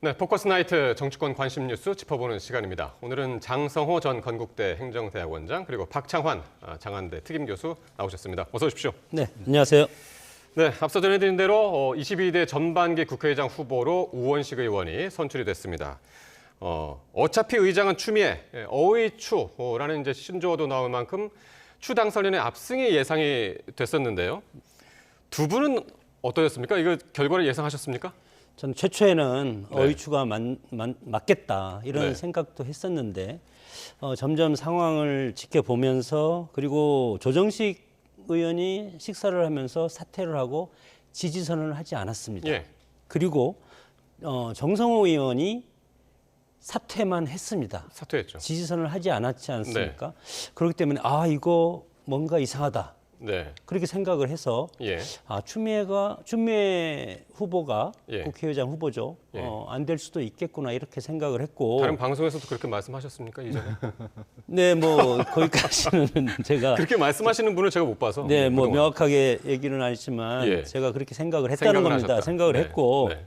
네, 포커스 나이트 정치권 관심 뉴스 짚어보는 시간입니다. 오늘은 장성호 전 건국대 행정대학원장 그리고 박창환 장안대 특임교수 나오셨습니다. 어서 오십시오. 네, 안녕하세요. 네, 앞서 전해드린 대로 22대 전반기 국회의장 후보로 우원식 의원이 선출이 됐습니다. 어차피 의장은 추미애, 어의추라는 이제 신조어도 나올 만큼 추 당선인의 압승이 예상이 됐었는데요. 두 분은 어떠셨습니까? 이거 결과를 예상하셨습니까? 저는 최초에는 네. 어의추가 맞겠다 이런 네. 생각도 했었는데 점점 상황을 지켜보면서 그리고 조정식 의원이 식사를 하면서 사퇴를 하고 지지선언을 하지 않았습니다. 예. 그리고 정성호 의원이 사퇴만 했습니다. 사퇴했죠. 지지선언을 하지 않았지 않습니까? 그렇기 때문에 이거 뭔가 이상하다. 네. 그렇게 생각을 해서 예. 추미애 후보가 예. 국회의장 후보죠. 예. 안 될 수도 있겠구나 이렇게 생각을 했고. 다른 방송에서도 그렇게 말씀하셨습니까 이전에? 네, 뭐 거기까지는 제가 그렇게 말씀하시는 분을 제가 못 봐서. 네, 뭐 그동안. 명확하게 얘기는 안 했지만 예. 제가 그렇게 생각을 했다는 생각을 겁니다. 하셨다. 생각을 네. 했고 네.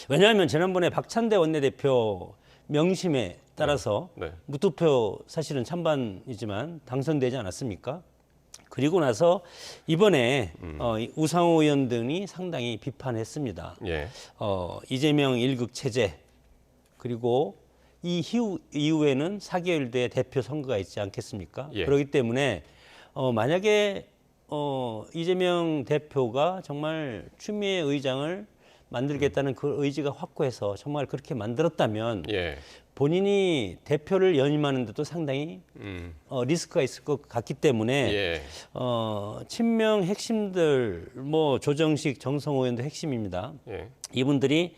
왜냐하면 지난번에 박찬대 원내대표 명심에 따라서 네. 무투표 사실은 찬반이지만 당선되지 않았습니까? 그리고 나서 이번에 우상호 의원 등이 상당히 비판했습니다. 예. 이재명 일극 체제 그리고 이후에는 4개월 뒤에 대표 선거가 있지 않겠습니까? 예. 그렇기 때문에 만약에 이재명 대표가 정말 추미애 의장을 만들겠다는 그 의지가 확고해서 정말 그렇게 만들었다면 예. 본인이 대표를 연임하는데도 상당히 리스크가 있을 것 같기 때문에 예. 친명 핵심들 뭐 조정식, 정성호 의원도 핵심입니다. 예. 이분들이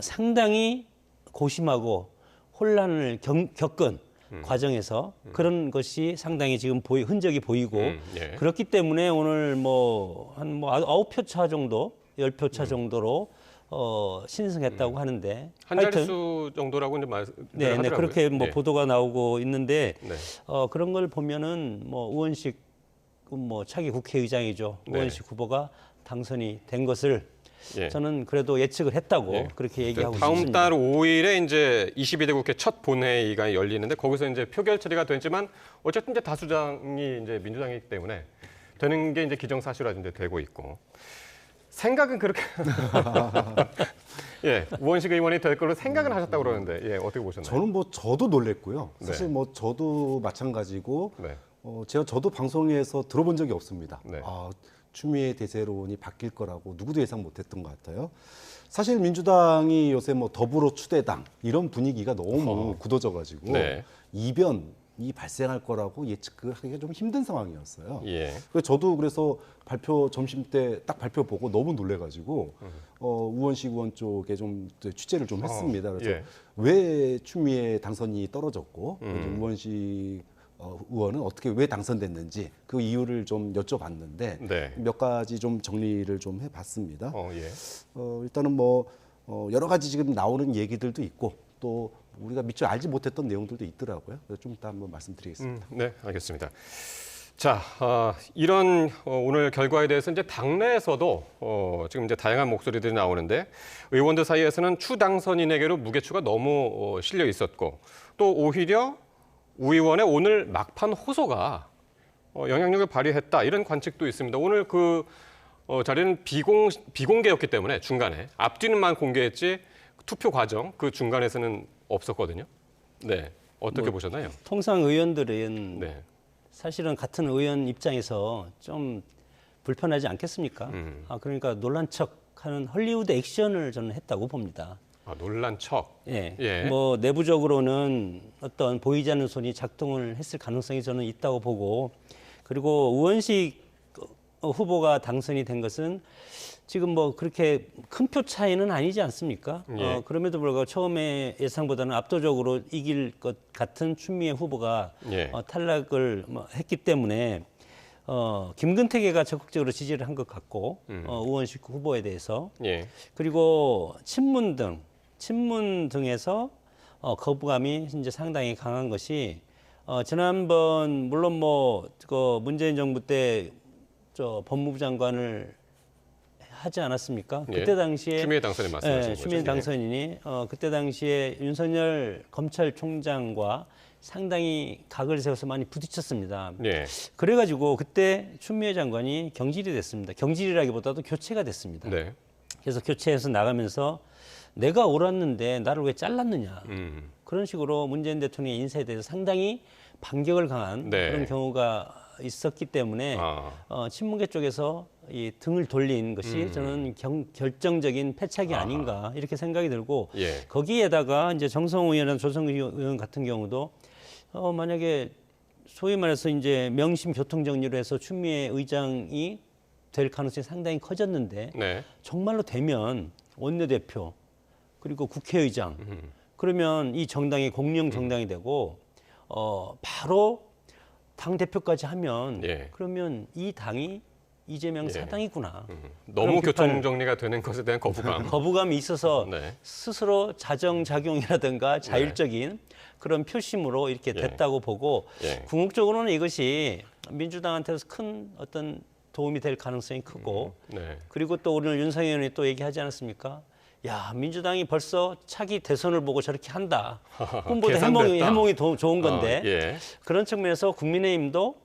상당히 고심하고 혼란을 겪은 과정에서 그런 것이 상당히 지금 흔적이 보이고 예. 그렇기 때문에 오늘 한 9표 차 정도, 10표 차 정도로 신승했다고 하는데 한 자릿수 정도라고 이제 네, 하더라고요. 그렇게 뭐 예. 보도가 나오고 있는데 네. 그런 걸 보면은 우원식 차기 국회의장이죠. 네. 우원식 후보가 당선이 된 것을 예. 저는 그래도 예측을 했다고 예. 그렇게 얘기하고 다음 싶습니다. 달 5일에 이제 22대 국회 첫 본회의가 열리는데 거기서 이제 표결 처리가 됐지만 어쨌든 이제 다수당이 이제 민주당이기 때문에 되는 게 이제 기정사실화 이제 되고 있고 생각은 그렇게 예 우원식 의원이 될 걸로 생각은 하셨다고 그러는데 예 어떻게 보셨나요? 저는 저도 놀랬고요. 사실 네. 저도 마찬가지고 네. 저도 방송에서 들어본 적이 없습니다. 네. 추미애 대세론이 바뀔 거라고 누구도 예상 못했던 것 같아요. 사실 민주당이 요새 더불어 추대당 이런 분위기가 너무 굳어져가지고 네. 이변이 발생할 거라고 예측하기가 좀 힘든 상황이었어요. 예. 저도 그래서 점심 때 딱 발표 보고 너무 놀래가지고 우원식 의원 쪽에 좀 취재를 좀 했습니다. 그래서 예. 왜 추미애 당선이 떨어졌고 우원식 의원은 어떻게 왜 당선됐는지 그 이유를 좀 여쭤봤는데 네. 몇 가지 좀 정리를 좀 해봤습니다. 예. 일단은 여러 가지 지금 나오는 얘기들도 있고 또 우리가 미처 알지 못했던 내용들도 있더라고요. 그래서 좀 이따 한번 말씀드리겠습니다. 네, 알겠습니다. 자, 이런 오늘 결과에 대해서 이제 당내에서도 지금 이제 다양한 목소리들이 나오는데 의원들 사이에서는 추 당선인에게로 무게추가 너무 실려 있었고 또 오히려 우 의원의 오늘 막판 호소가 영향력을 발휘했다 이런 관측도 있습니다. 오늘 그 자리는 비공개였기 때문에 중간에 앞뒤는만 공개했지 투표 과정 그 중간에서는 없었거든요. 네, 어떻게 보셨나요? 통상 의원들은 네. 사실은 같은 의원 입장에서 좀 불편하지 않겠습니까? 그러니까 놀란 척하는 헐리우드 액션을 저는 했다고 봅니다. 놀란 척. 예. 예. 내부적으로는 어떤 보이지 않는 손이 작동을 했을 가능성이 저는 있다고 보고 그리고 우원식 후보가 당선이 된 것은 지금 그렇게 큰 표 차이는 아니지 않습니까? 예. 그럼에도 불구하고 처음에 예상보다는 압도적으로 이길 것 같은 추미애 후보가 예. 탈락을 했기 때문에 김근태계가 적극적으로 지지를 한 것 같고 우원식 후보에 대해서 예. 그리고 친문 등에서 거부감이 이제 상당히 강한 것이 지난번 물론 문재인 정부 때 법무부 장관을 하지 않았습니까? 예. 그때 당시에 추미애 당선인 말씀하신 거죠. 추미애 예. 당선인이 그때 당시에 윤석열 검찰총장과 상당히 각을 세워서 많이 부딪혔습니다. 예. 그래가지고 그때 추미애 장관이 경질이 됐습니다. 경질이라기보다도 교체가 됐습니다. 네. 그래서 교체해서 나가면서 내가 옳았는데 나를 왜 잘랐느냐. 그런 식으로 문재인 대통령의 인사에 대해서 상당히 반격을 강한 네. 그런 경우가 있었기 때문에 친문계 쪽에서 이 등을 돌린 것이 저는 결정적인 패착이 아닌가 이렇게 생각이 들고 예. 거기에다가 이제 정성호 의원이나 조성근 의원 같은 경우도 만약에 소위 말해서 이제 명심 교통정리로 해서 추미애 의장이 될 가능성이 상당히 커졌는데 네. 정말로 되면 원내대표 그리고 국회의장 그러면 이 정당이 공룡 정당이 되고 바로 당 대표까지 하면 예. 그러면 이 당이 이재명 예. 사당이구나. 너무 그런 비판을- 교통 정리가 되는 것에 대한 거부감. 거부감이 있어서 네. 스스로 자정작용이라든가 자율적인 그런 표심으로 이렇게 됐다고 보고 예. 궁극적으로는 이것이 민주당한테서 큰 어떤 도움이 될 가능성이 크고 네. 그리고 또 오늘 윤상현 의원이 또 얘기하지 않았습니까? 야 민주당이 벌써 차기 대선을 보고 저렇게 한다. 꿈보다 계산됐다. 해몽이 더 좋은 건데 예. 그런 측면에서 국민의힘도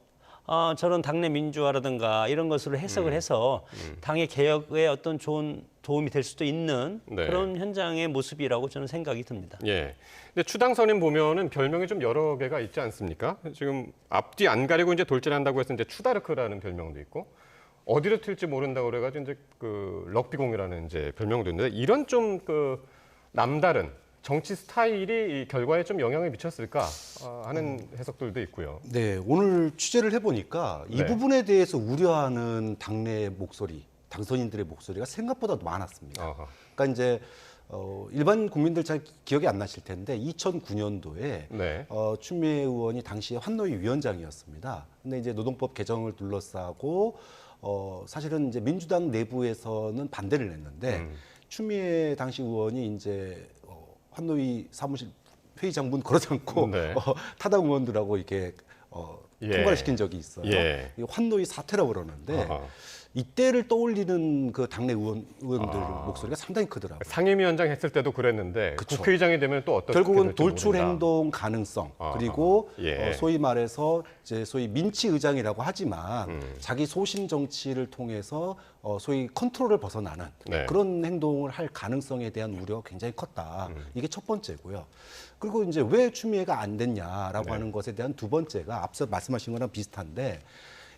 저런 당내 민주화라든가 이런 것으로 해석을 해서 당의 개혁에 어떤 좋은 도움이 될 수도 있는 네. 그런 현장의 모습이라고 저는 생각이 듭니다. 예. 근데 추당선인 보면은 별명이 좀 여러 개가 있지 않습니까? 지금 앞뒤 안 가리고 이제 돌진한다고 해서 이제 추다르크라는 별명도 있고 어디로 튈지 모른다고 그래가지고 이제 그 럭비공이라는 이제 별명도 있는데 이런 좀 그 남다른 정치 스타일이 이 결과에 좀 영향을 미쳤을까 하는 해석들도 있고요. 네, 오늘 취재를 해보니까 이 네. 부분에 대해서 우려하는 당내 목소리, 당선인들의 목소리가 생각보다 많았습니다. 어허. 그러니까 이제 일반 국민들 잘 기억이 안 나실 텐데 2009년도에 네. 추미애 의원이 당시에 환노위 위원장이었습니다. 근데 이제 노동법 개정을 둘러싸고 사실은 이제 민주당 내부에서는 반대를 했는데 추미애 당시 의원이 이제 환노위 사무실 회의장 문 걸어 잠고 네. 타당 의원들하고 이렇게 예. 통과를 시킨 적이 있어요. 예. 이 환노위 사태라고 그러는데 어허. 이때를 떠올리는 그 당내 의원들 목소리가 상당히 크더라고요. 상임위원장 했을 때도 그랬는데 그쵸. 국회의장이 되면 또 어떻게 결국은 될지 돌출 모른다. 행동 가능성 아하. 그리고 예. 소위 말해서 이제 소위 민치 의장이라고 하지만 자기 소신 정치를 통해서 소위 컨트롤을 벗어나는 네. 그런 행동을 할 가능성에 대한 우려가 굉장히 컸다. 이게 첫 번째고요. 그리고 이제 왜 추미애가 안 됐냐라고 네. 하는 것에 대한 두 번째가 앞서 말씀하신 거랑 비슷한데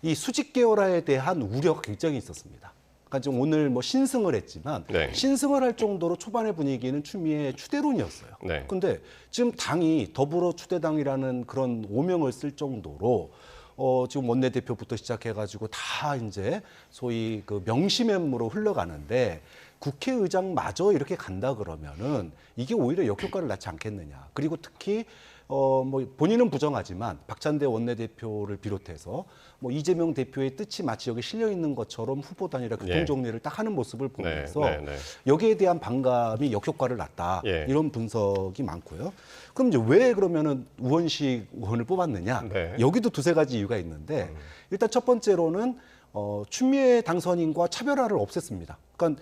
이 수직 계열화에 대한 우려가 굉장히 있었습니다. 그러니까 좀 오늘 뭐 신승을 했지만 네. 신승을 할 정도로 초반의 분위기는 추미애 추대론이었어요. 네. 근데 지금 당이 더불어 추대당이라는 그런 오명을 쓸 정도로 지금 원내대표부터 시작해가지고 다 이제 소위 그 명심했무로 흘러가는데 국회의장마저 이렇게 간다 그러면은 이게 오히려 역효과를 낳지 않겠느냐. 그리고 특히 뭐 본인은 부정하지만 박찬대 원내대표를 비롯해서 뭐 이재명 대표의 뜻이 마치 여기 실려 있는 것처럼 후보도 아니라 교통 정리를 딱 하는 모습을 보면서 네. 여기에 대한 반감이 역효과를 낳았다. 예. 이런 분석이 많고요. 그럼 이제 왜 그러면은 우원식 의원을 뽑았느냐? 네. 여기도 두세 가지 이유가 있는데 일단 첫 번째로는 추미애 당선인과 차별화를 없앴습니다. 그러니까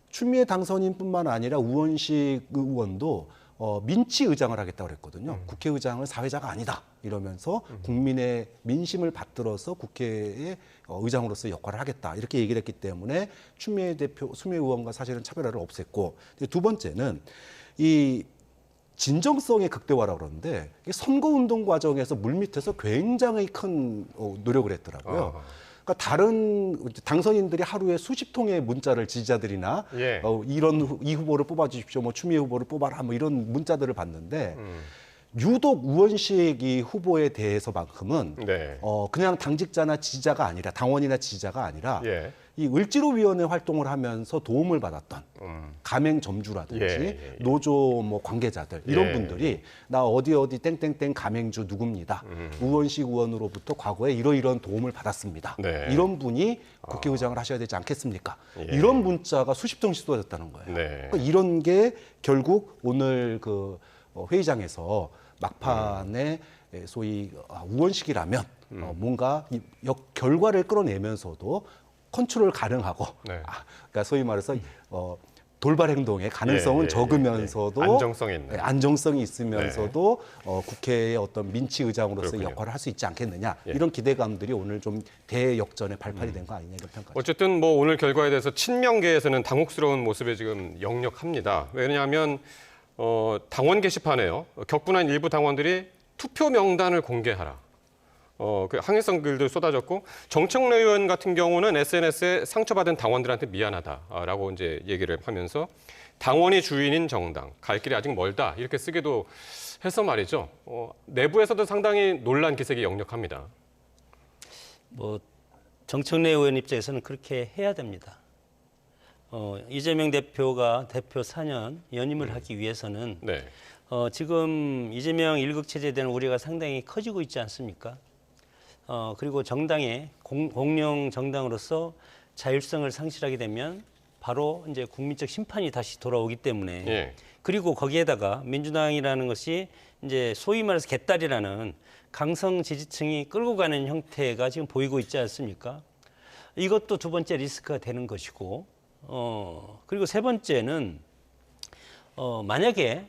추미애 당선인뿐만 아니라 우원식 의원도 민치 의장을 하겠다고 그랬거든요. 국회의장은 사회자가 아니다 이러면서 국민의 민심을 받들어서 국회의 의장으로서 역할을 하겠다 이렇게 얘기를 했기 때문에 추미애 의원과 사실은 차별화를 없앴고 두 번째는 이 진정성의 극대화라고 그러는데 이게 선거운동 과정에서 물밑에서 굉장히 큰 노력을 했더라고요. 그러니까 다른 당선인들이 하루에 수십 통의 문자를 지지자들이나 예. 이 후보를 뽑아주십시오, 뭐 추미애 후보를 뽑아라, 뭐 이런 문자들을 받는데 유독 우원식 이 후보에 대해서만큼은 네. 그냥 당직자나 지지자가 아니라 당원이나 지지자가 아니라 예. 이 을지로위원회 활동을 하면서 도움을 받았던 가맹 점주라든지 예. 노조 뭐 관계자들 이런 예. 분들이 나 어디 땡땡땡 가맹주 누굽니다. 우원식 의원으로부터 과거에 이러이러한 도움을 받았습니다. 네. 이런 분이 국회의장을 하셔야 되지 않겠습니까? 예. 이런 문자가 수십 통씩 쏟아졌다는 거예요. 네. 그러니까 이런 게 결국 오늘 그 회의장에서 막판에 소위 우원식이라면 뭔가 결과를 끌어내면서도 컨트롤 가능하고 네. 그러니까 소위 말해서 돌발 행동의 가능성은 적으면서도 안정성이 있는. 안정성이 있으면서도 국회의 어떤 민치 의장으로서의 그렇군요. 역할을 할 수 있지 않겠느냐 이런 기대감들이 오늘 좀 대역전에 발판이 된 거 아니냐 이런 평가. 어쨌든 뭐 오늘 결과에 대해서 친명계에서는 당혹스러운 모습에 지금 역력합니다. 왜냐하면 당원 게시판에요. 격분한 일부 당원들이 투표 명단을 공개하라. 그 항의성 글들 쏟아졌고 정청래 의원 같은 경우는 SNS에 상처받은 당원들한테 미안하다라고 이제 얘기를 하면서 당원이 주인인 정당, 갈 길이 아직 멀다 이렇게 쓰기도 해서 말이죠. 내부에서도 상당히 논란 기색이 역력합니다. 뭐 정청래 의원 입장에서는 그렇게 해야 됩니다. 이재명 대표가 대표 4년 연임을 하기 위해서는 네. 지금 이재명 일극 체제에 대한 우려가 상당히 커지고 있지 않습니까? 그리고 정당의 공룡 정당으로서 자율성을 상실하게 되면 바로 이제 국민적 심판이 다시 돌아오기 때문에 예. 그리고 거기에다가 민주당이라는 것이 이제 소위 말해서 개딸이라는 강성 지지층이 끌고 가는 형태가 지금 보이고 있지 않습니까? 이것도 두 번째 리스크가 되는 것이고, 그리고 세 번째는 만약에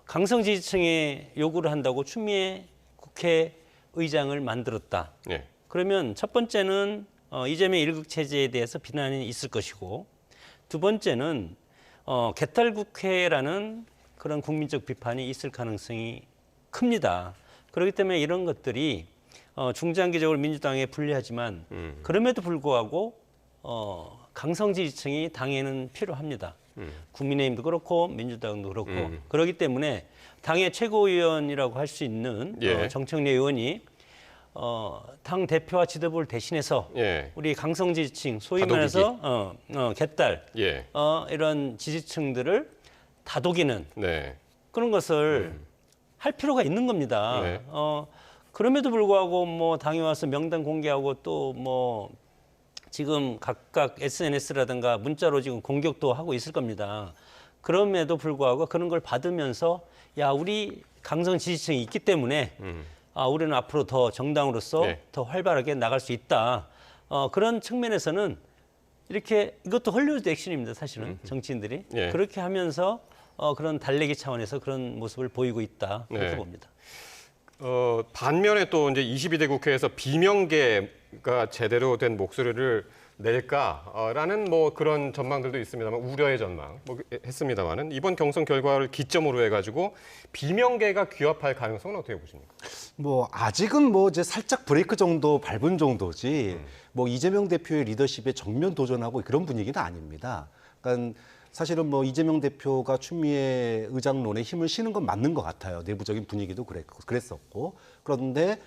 강성 지지층의 요구를 한다고 추미애 국회의장을 만들었다. 예. 그러면 첫 번째는 이재명 일극 체제에 대해서 비난이 있을 것이고, 두 번째는 개딸국회라는 그런 국민적 비판이 있을 가능성이 큽니다. 그렇기 때문에 이런 것들이 중장기적으로 민주당에 불리하지만 그럼에도 불구하고 강성 지지층이 당에는 필요합니다. 국민의힘도 그렇고 민주당도 그렇고 그렇기 때문에 당의 최고위원이라고 할 수 있는 예. 정청래 의원이 당 대표와 지도부를 대신해서 예. 우리 강성 지지층 소위 다독이기. 말해서 개딸 예. 이런 지지층들을 다독이는 네. 그런 것을 할 필요가 있는 겁니다. 네. 그럼에도 불구하고 뭐 당에 와서 명단 공개하고 또 뭐 지금 각각 SNS라든가 문자로 지금 공격도 하고 있을 겁니다. 그럼에도 불구하고 그런 걸 받으면서 야 우리 강성 지지층이 있기 때문에 우리는 앞으로 더 정당으로서 네. 더 활발하게 나갈 수 있다. 그런 측면에서는 이렇게 이것도 헐리우드 액션입니다. 사실은 정치인들이 예. 그렇게 하면서 그런 달래기 차원에서 그런 모습을 보이고 있다. 그렇게 네. 봅니다. 반면에 또 이제 22대 국회에서 비명계가 제대로 된 목소리를 낼까라는 뭐 그런 전망들도 있습니다만 우려의 전망 뭐 했습니다만은 이번 경선 결과를 기점으로 해가지고 비명계가 귀합할 가능성은 어떻게 보십니까? 뭐 아직은 뭐 이제 살짝 브레이크 정도 밟은 정도지 뭐 이재명 대표의 리더십에 정면 도전하고 그런 분위기는 아닙니다. 그러니까 사실은 뭐 이재명 대표가 추미애 의장론에 힘을 실은 건 맞는 것 같아요. 내부적인 분위기도 그랬었고 그런데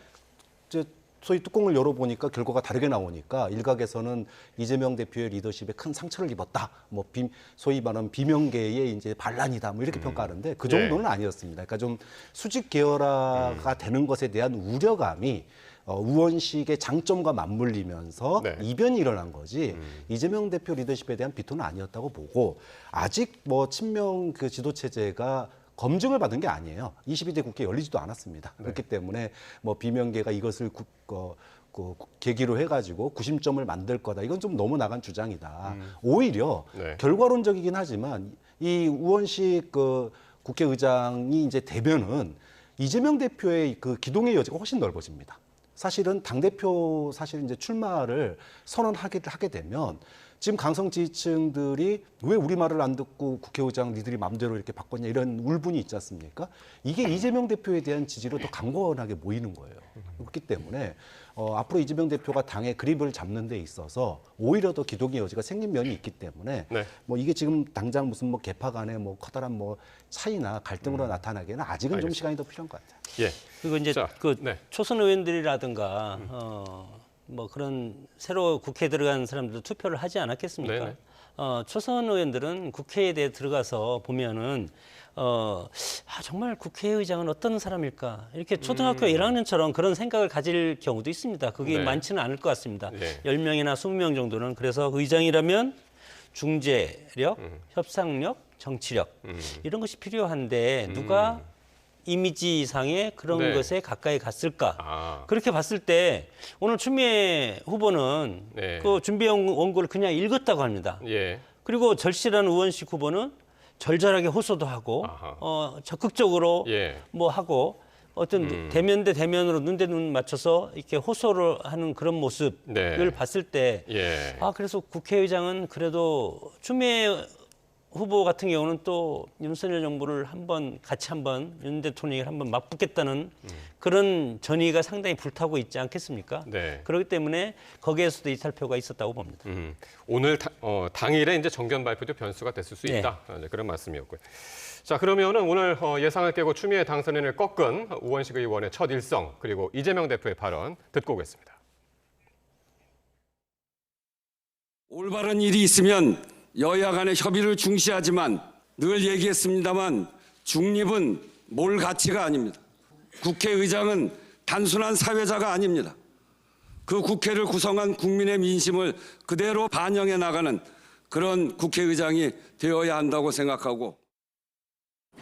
이제 소위 뚜껑을 열어보니까 결과가 다르게 나오니까 일각에서는 이재명 대표의 리더십에 큰 상처를 입었다. 뭐 소위 말하는 비명계의 이제 반란이다. 뭐 이렇게 평가하는데 그 정도는 아니었습니다. 그러니까 좀 수직 계열화가 되는 것에 대한 우려감이 우원식의 장점과 맞물리면서 네. 이변이 일어난 거지 이재명 대표 리더십에 대한 비토는 아니었다고 보고 아직 뭐 친명 그 지도 체제가 검증을 받은 게 아니에요. 22대 국회 열리지도 않았습니다. 그렇기 때문에 뭐 비명계가 이것을 계기로 해가지고 구심점을 만들 거다. 이건 좀 너무 나간 주장이다. 오히려 네. 결과론적이긴 하지만 이 우원식 그 국회의장이 이제 되면은 이재명 대표의 그 기동의 여지가 훨씬 넓어집니다. 사실은 당대표 사실 이제 출마를 선언하게 되면 지금 강성 지지층들이 왜 우리 말을 안 듣고 국회의장 니들이 마음대로 이렇게 바꿨냐 이런 울분이 있지 않습니까? 이게 이재명 대표에 대한 지지로 더 강건하게 모이는 거예요. 그렇기 때문에 앞으로 이재명 대표가 당의 그립을 잡는 데 있어서 오히려 더 기동의 여지가 생긴 면이 있기 때문에 네. 뭐 이게 지금 당장 무슨 뭐 개파 간의 뭐 커다란 뭐 차이나 갈등으로 나타나기에는 아직은 좀 시간이 더 필요한 것 같아요. 예. 그리고 이제 자, 그 네. 초선 의원들이라든가 뭐 그런 새로 국회에 들어간 사람들도 투표를 하지 않았겠습니까? 네네. 초선 의원들은 국회에 대해 들어가서 보면은 정말 국회의장은 어떤 사람일까? 이렇게 초등학교 1학년처럼 그런 생각을 가질 경우도 있습니다. 그게 네. 많지는 않을 것 같습니다. 네. 10명이나 20명 정도는 그래서 의장이라면 중재력, 협상력, 정치력 이런 것이 필요한데 누가 이미지상의 그런 네. 것에 가까이 갔을까? 아, 그렇게 봤을 때 오늘 추미애 후보는 네. 그 준비한 원고를 그냥 읽었다고 합니다. 예. 그리고 절실한 우원식 후보는 절절하게 호소도 하고 아하. 적극적으로 예. 뭐 하고 어떤 대면 대 대면으로 눈 대 눈 맞춰서 이렇게 호소를 하는 그런 모습을 네. 봤을 때 예. 그래서 국회의장은 그래도 추미애 후보 같은 경우는 또 윤석열 정부를 같이 한번 윤 대통령이 한번 맞붙겠다는 그런 전의가 상당히 불타고 있지 않겠습니까? 네. 그렇기 때문에 거기에서도 이탈표가 있었다고 봅니다. 오늘 당일에 이제 정견 발표도 변수가 됐을 수 네. 있다. 이제 그런 말씀이었고요. 자, 그러면은 오늘 예상을 깨고 추미애 당선인을 꺾은 우원식 의원의 첫 일성 그리고 이재명 대표의 발언 듣고 오겠습니다. 올바른 일이 있으면 여야 간의 협의를 중시하지만 늘 얘기했습니다만 중립은 몰 가치가 아닙니다. 국회의장은 단순한 사회자가 아닙니다. 그 국회를 구성한 국민의 민심을 그대로 반영해 나가는 그런 국회의장이 되어야 한다고 생각하고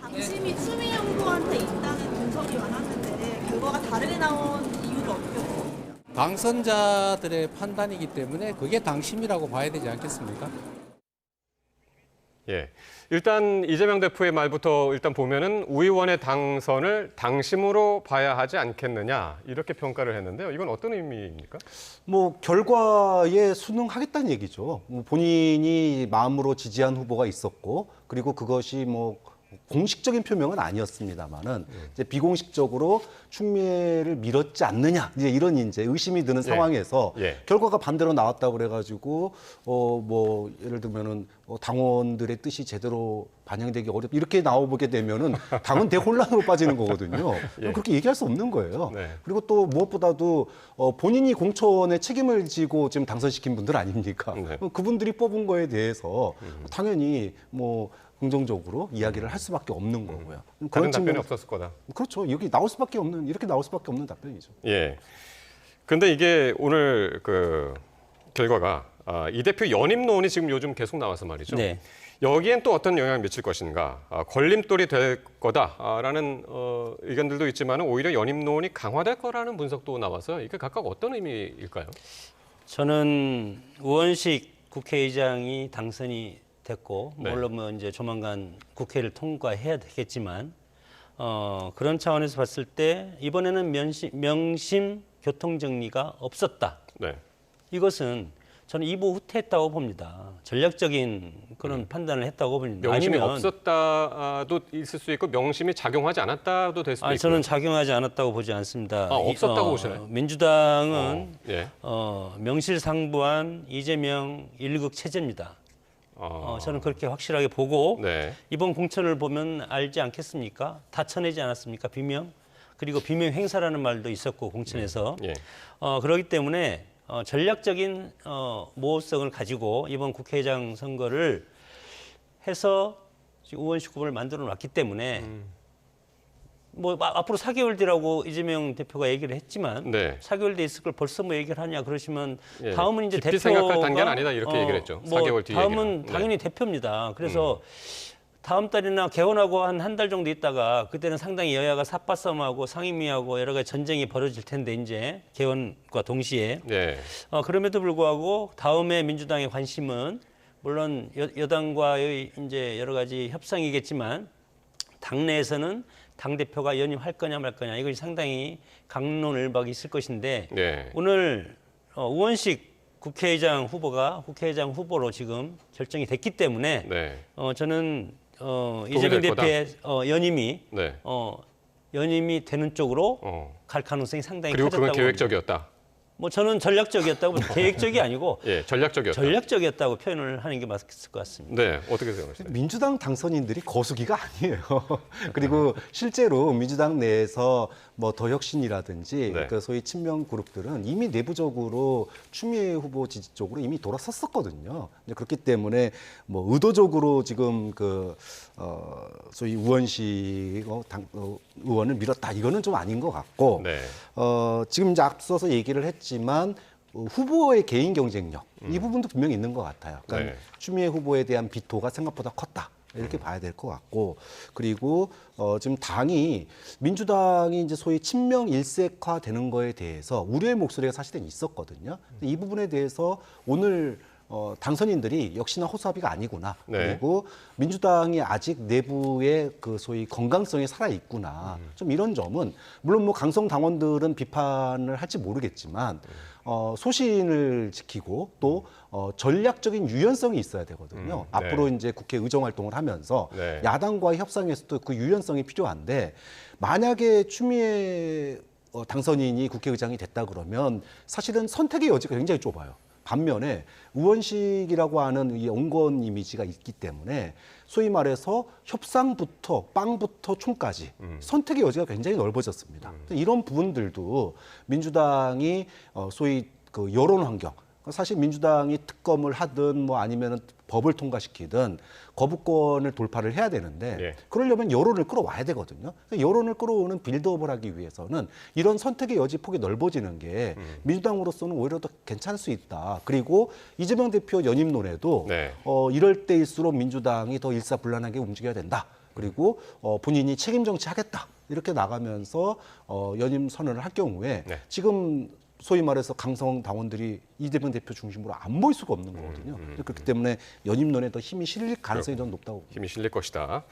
당심이 추미애 후보한테 있다는 분석이 많았는데 결과가 다르게 나온 이유를 어떻게 보세요? 당선자들의 판단이기 때문에 그게 당심이라고 봐야 되지 않겠습니까? 예. 일단 이재명 대표의 말부터 일단 보면은 우 의원의 당선을 당심으로 봐야 하지 않겠느냐 이렇게 평가를 했는데요. 이건 어떤 의미입니까? 뭐 결과에 순응하겠다는 얘기죠. 뭐 본인이 마음으로 지지한 후보가 있었고 그리고 그것이 뭐 공식적인 표명은 아니었습니다만은 이제 비공식적으로 추미애를 밀었지 않느냐 이제 이런 이제 의심이 드는 상황에서 예. 결과가 반대로 나왔다고 그래가지고 뭐 예를 들면은 당원들의 뜻이 제대로 반영되기 어렵 이렇게 나오게 되면은 당은 대혼란으로 빠지는 거거든요. 예. 그렇게 얘기할 수 없는 거예요. 네. 그리고 또 무엇보다도 본인이 공천에 책임을 지고 지금 당선시킨 분들 아닙니까? 네. 그분들이 뽑은 거에 대해서 당연히 뭐 긍정적으로 이야기를 할 수밖에 없는 거고요. 다른 답변이 측면에서- 없었을 거다. 그렇죠. 여기 나올 수밖에 없는 이렇게 나올 수밖에 없는 답변이죠. 예. 근데 이게 오늘 그 결과가 이 대표 연임론이 지금 요즘 계속 나와서 말이죠. 네. 여기엔 또 어떤 영향을 미칠 것인가, 걸림돌이 될 거다라는 의견들도 있지만 오히려 연임론이 강화될 거라는 분석도 나와서 이게 각각 어떤 의미일까요? 저는 우원식 국회의장이 당선이 됐고 네. 물론 뭐 이제 조만간 국회를 통과해야 되겠지만 그런 차원에서 봤을 때 이번에는 명심 교통 정리가 없었다. 네. 이것은 저는 이보 후퇴했다고 봅니다. 전략적인 그런 판단을 했다고 봅니다. 명심이 아니면 없었다도 있을 수 있고 명심이 작용하지 않았다도 될 수도 있고. 저는 작용하지 않았다고 보지 않습니다. 없었다고 보시나요? 민주당은 예. 명실상부한 이재명 일극 체제입니다. 저는 그렇게 확실하게 보고 네. 이번 공천을 보면 알지 않겠습니까? 다 쳐내지 않았습니까? 비명. 그리고 비명 행사라는 말도 있었고 공천에서. 예. 그렇기 때문에 전략적인 모호성을 가지고 이번 국회의장 선거를 해서 지금 우원식 후보를 만들어 놨기 때문에 뭐 앞으로 4개월 뒤라고 이재명 대표가 얘기를 했지만 네. 4개월 뒤에 있을 걸 벌써 뭐 얘기를 하냐 그러시면 예. 다음은 이제 깊이 대표가 생각할 단계는 아니다 이렇게 얘기를 했죠. 4개월 뒤 다음은 얘기는. 네. 당연히 대표입니다. 그래서 다음 달이나 개원하고 한 달 정도 있다가 그때는 상당히 여야가 삿바싸움하고 상임위하고 여러 가지 전쟁이 벌어질 텐데 이제 개원과 동시에 네. 그럼에도 불구하고 다음에 민주당의 관심은 물론 여당과의 이제 여러 가지 협상이겠지만 당내에서는 당 대표가 연임할 거냐 말 거냐 이것이 상당히 강론을박이 있을 것인데 네. 오늘 우원식 국회의장 후보가 국회의장 후보로 지금 결정이 됐기 때문에 네. 저는 이재명 될 대표의 연임이 네. 연임이 되는 쪽으로 갈 가능성이 상당히 그리고 커졌다고 그건 계획적이었다. 뭐 저는 전략적이었다고 계획적이 아니고 예, 전략적이었다. 전략적이었다고 표현을 하는 게 맞을 것 같습니다. 네, 어떻게 생각하세요? 민주당 당선인들이 거수기가 아니에요. 그리고 실제로 민주당 내에서 뭐 더혁신이라든지 네. 그 소위 친명 그룹들은 이미 내부적으로 추미애 후보 지지 쪽으로 이미 돌아섰었거든요. 그렇기 때문에 뭐 의도적으로 지금 소위 우원식 의원을 밀었다 이거는 좀 아닌 것 같고 네. 지금 이제 앞서서 얘기를 했지만 후보의 개인 경쟁력 이 부분도 분명히 있는 것 같아요. 그러니까 네. 추미애 후보에 대한 비토가 생각보다 컸다. 이렇게 봐야 될 것 같고 그리고 지금 당이 민주당이 이제 소위 친명 일색화 되는 거에 대해서 우려의 목소리가 사실은 있었거든요. 이 부분에 대해서 오늘 당선인들이 역시나 호소합의가 아니구나. 네. 그리고 민주당이 아직 내부의 그 소위 건강성이 살아 있구나. 좀 이런 점은 물론 뭐 강성 당원들은 비판을 할지 모르겠지만 소신을 지키고 또 전략적인 유연성이 있어야 되거든요. 앞으로 이제 국회 의정 활동을 하면서 네. 야당과의 협상에서도 그 유연성이 필요한데 만약에 추미애 당선인이 국회의장이 됐다 그러면 사실은 선택의 여지가 굉장히 좁아요. 반면에 우원식이라고 하는 이 온건 이미지가 있기 때문에 소위 말해서 협상부터 빵부터 총까지 선택의 여지가 굉장히 넓어졌습니다. 이런 부분들도 민주당이 소위 그 여론 환경, 사실 민주당이 특검을 하든 뭐 아니면은 법을 통과시키든 거부권을 돌파를 해야 되는데 예. 그러려면 여론을 끌어와야 되거든요. 여론을 끌어오는 빌드업을 하기 위해서는 이런 선택의 여지 폭이 넓어지는 게 민주당으로서는 오히려 더 괜찮을 수 있다. 그리고 이재명 대표 연임론에도 네. 이럴 때일수록 민주당이 더 일사불란하게 움직여야 된다. 그리고 본인이 책임 정치하겠다. 이렇게 나가면서 연임 선언을 할 경우에 네. 지금 소위 말해서 강성 당원들이 이재명 대표 중심으로 안 모일 수가 없는 거거든요. 그렇기 때문에 연임론에 더 힘이 실릴 가능성이 좀 높다고 봅니다. 힘이 실릴 것이다.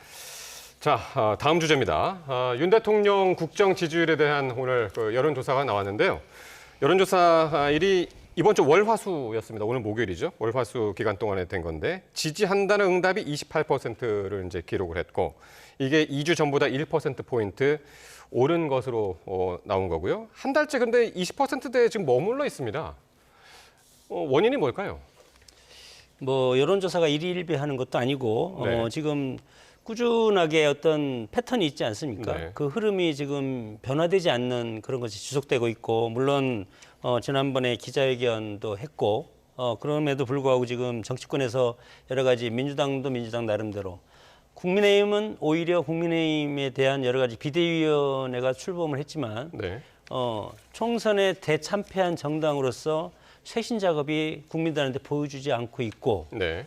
자, 다음 주제입니다. 윤 대통령 국정 지지율에 대한 오늘 그 여론조사가 나왔는데요. 여론조사일이 이번 주 월화수였습니다. 오늘 목요일이죠. 월화수 기간 동안에 된 건데 지지한다는 응답이 28%를 이제 기록을 했고 이게 2주 전보다 1%포인트 오른 것으로 나온 거고요. 한 달째 근데 20%대에 지금 머물러 있습니다. 원인이 뭘까요? 뭐 여론조사가 일희일비하는 것도 아니고 네. 지금 꾸준하게 어떤 패턴이 있지 않습니까? 네. 그 흐름이 지금 변화되지 않는 그런 것이 지속되고 있고 물론 지난번에 기자회견도 했고 그럼에도 불구하고 지금 정치권에서 여러 가지 민주당도 민주당 나름대로 국민의힘은 오히려 국민의힘에 대한 여러 가지 비대위원회가 출범을 했지만 네. 총선에 대참패한 정당으로서 쇄신 작업이 국민들한테 보여주지 않고 있고 네.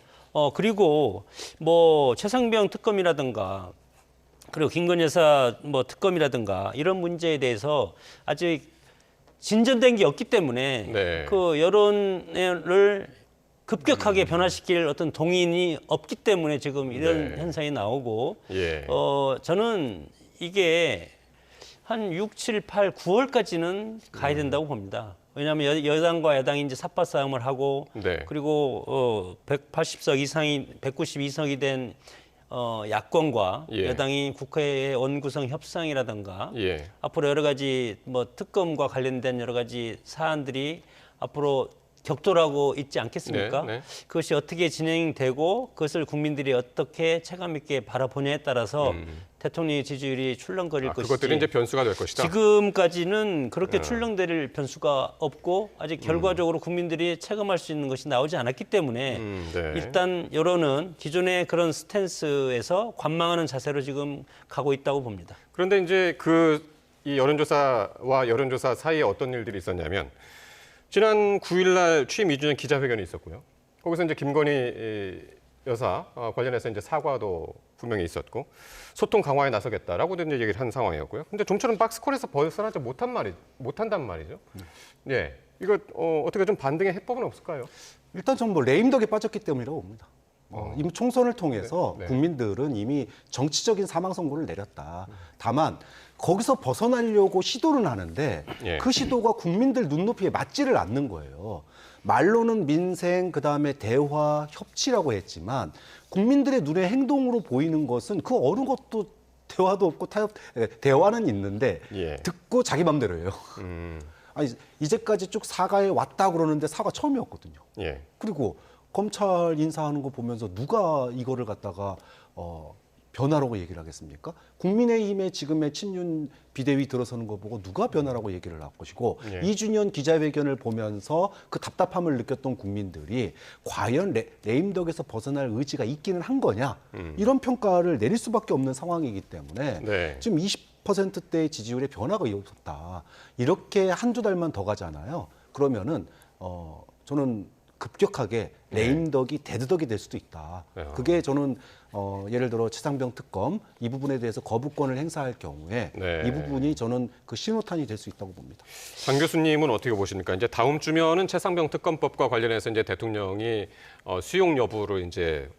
그리고 뭐 최상병 특검이라든가 그리고 김건희 여사 뭐 특검이라든가 이런 문제에 대해서 아직 진전된 게 없기 때문에 네. 그 여론을 급격하게 변화시킬 어떤 동인이 없기 때문에 지금 이런 네. 현상이 나오고 예. 저는 이게 한 6, 7, 8, 9월까지는 가야 된다고 봅니다. 왜냐하면 여당과 야당이 이제 삿바 싸움을 하고 네. 그리고 180석 이상이 192석이 된 야권과 예. 여당이 국회의 원구성 협상이라든가 예. 앞으로 여러 가지 뭐 특검과 관련된 여러 가지 사안들이 앞으로 격돌하고 있지 않겠습니까? 네, 네. 그것이 어떻게 진행되고 그것을 국민들이 어떻게 체감 있게 바라보냐에 따라서 대통령의 지지율이 출렁거릴 것이지. 그것들이 이제 변수가 될 것이다. 지금까지는 그렇게 출렁대릴 변수가 없고 아직 결과적으로 국민들이 체감할 수 있는 것이 나오지 않았기 때문에 네. 일단 여론은 기존의 그런 스탠스에서 관망하는 자세로 지금 가고 있다고 봅니다. 그런데 이제 이 여론조사와 여론조사 사이에 어떤 일들이 있었냐면 지난 9일 날 취임 2주년 기자회견이 있었고요. 거기서 이제 김건희 여사 관련해서 이제 사과도 분명히 있었고 소통 강화에 나서겠다라고 이제 얘기를 한 상황이었고요. 근데 좀처럼 박스콜에서 벗어나지 못한단 말이죠. 예, 이거 어떻게 좀 반등의 해법은 없을까요? 일단 전 뭐 레임덕에 빠졌기 때문이라고 봅니다. 이미 총선을 통해서 네. 국민들은 이미 정치적인 사망 선고를 내렸다. 다만 거기서 벗어나려고 시도는 하는데 예. 그 시도가 국민들 눈높이에 맞지를 않는 거예요. 말로는 민생, 그다음에 대화, 협치라고 했지만 국민들의 눈에 행동으로 보이는 것은 그 어느 것도 대화도 없고 대화는 있는데 예. 듣고 자기 맘대로 해요. 아니, 이제까지 쭉 사과해 왔다 그러는데 사과 처음이었거든요. 예. 그리고 검찰 인사하는 거 보면서 누가 이거를 갖다가 변화라고 얘기를 하겠습니까? 국민의힘의 지금의 친윤 비대위 들어서는 거 보고 누가 변화라고 얘기를 할 것이고 예. 2주년 기자회견을 보면서 그 답답함을 느꼈던 국민들이 과연 레임덕에서 벗어날 의지가 있기는 한 거냐 이런 평가를 내릴 수밖에 없는 상황이기 때문에 네. 지금 20%대의 지지율의 변화가 없었다. 이렇게 한두 달만 더 가잖아요. 그러면은 저는 급격하게 레임덕이 데드덕이 될 수도 있다. 그게 저는 예를 들어 최상병 특검 이 부분에 대해서 거부권을 행사할 경우에 네. 이 부분이 저는 그 신호탄이 될 수 있다고 봅니다. 장 교수님은 어떻게 보십니까? 이제 다음 주면은 최상병 특검법과 관련해서 이제 대통령이 수용 여부를 이제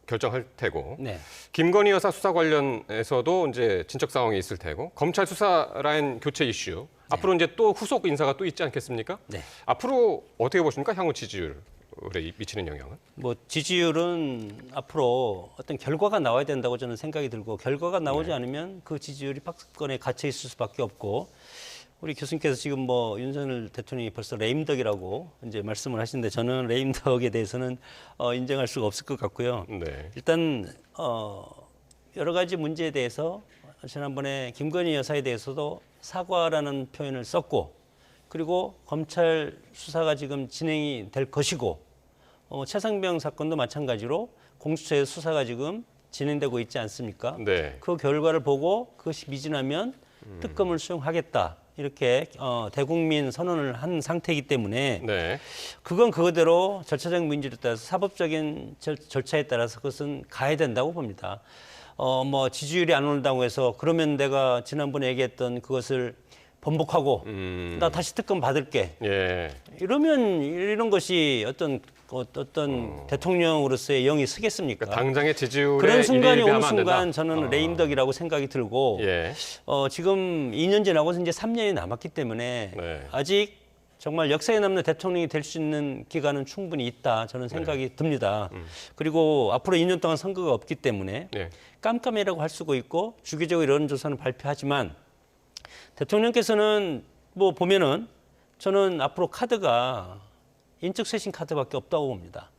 결정할 테고, 네. 김건희 여사 수사 관련해서도 이제 진척 상황이 있을 테고, 검찰 수사 라인 교체 이슈, 앞으로 이제 또 후속 인사가 또 있지 않겠습니까? 네. 앞으로 어떻게 보십니까? 향후 지지율에 미치는 영향은? 뭐 지지율은 앞으로 어떤 결과가 나와야 된다고 저는 생각이 들고 결과가 나오지 않으면 그 지지율이 박스권에 갇혀 있을 수밖에 없고 우리 교수님께서 지금 뭐 윤석열 대통령이 벌써 레임덕이라고 이제 말씀을 하시는데 저는 레임덕에 대해서는 인정할 수가 없을 것 같고요. 네. 일단 여러 가지 문제에 대해서 지난번에 김건희 여사에 대해서도 사과라는 표현을 썼고 그리고 검찰 수사가 지금 진행이 될 것이고 최상병 사건도 마찬가지로 공수처의 수사가 지금 진행되고 있지 않습니까? 네. 그 결과를 보고 그것이 미진하면 특검을 수용하겠다 이렇게 대국민 선언을 한 상태이기 때문에 네. 그건 그거대로 절차적 민주주의에 따라서 사법적인 절차에 따라서 그것은 가야 된다고 봅니다. 뭐 지지율이 안 오른다고 해서 그러면 내가 지난번에 얘기했던 그것을 번복하고 나 다시 특검 받을게. 예. 이러면 이런 것이 어떤 대통령으로서의 영이 서겠습니까? 그러니까 당장의 지지율에 그런 순간이 일일이 오는 하면 안 된다. 순간 저는 레임덕이라고 생각이 들고 예. 지금 2년 지나고 이제 3년이 남았기 때문에 네. 아직 정말 역사에 남는 대통령이 될 수 있는 기간은 충분히 있다 저는 생각이 듭니다. 그리고 앞으로 2년 동안 선거가 없기 때문에 예. 깜깜이라고 할 수가 있고 주기적으로 여론조사는 발표하지만 대통령께서는 뭐 보면은 저는 앞으로 카드가 인적 쇄신 카드밖에 없다고 봅니다.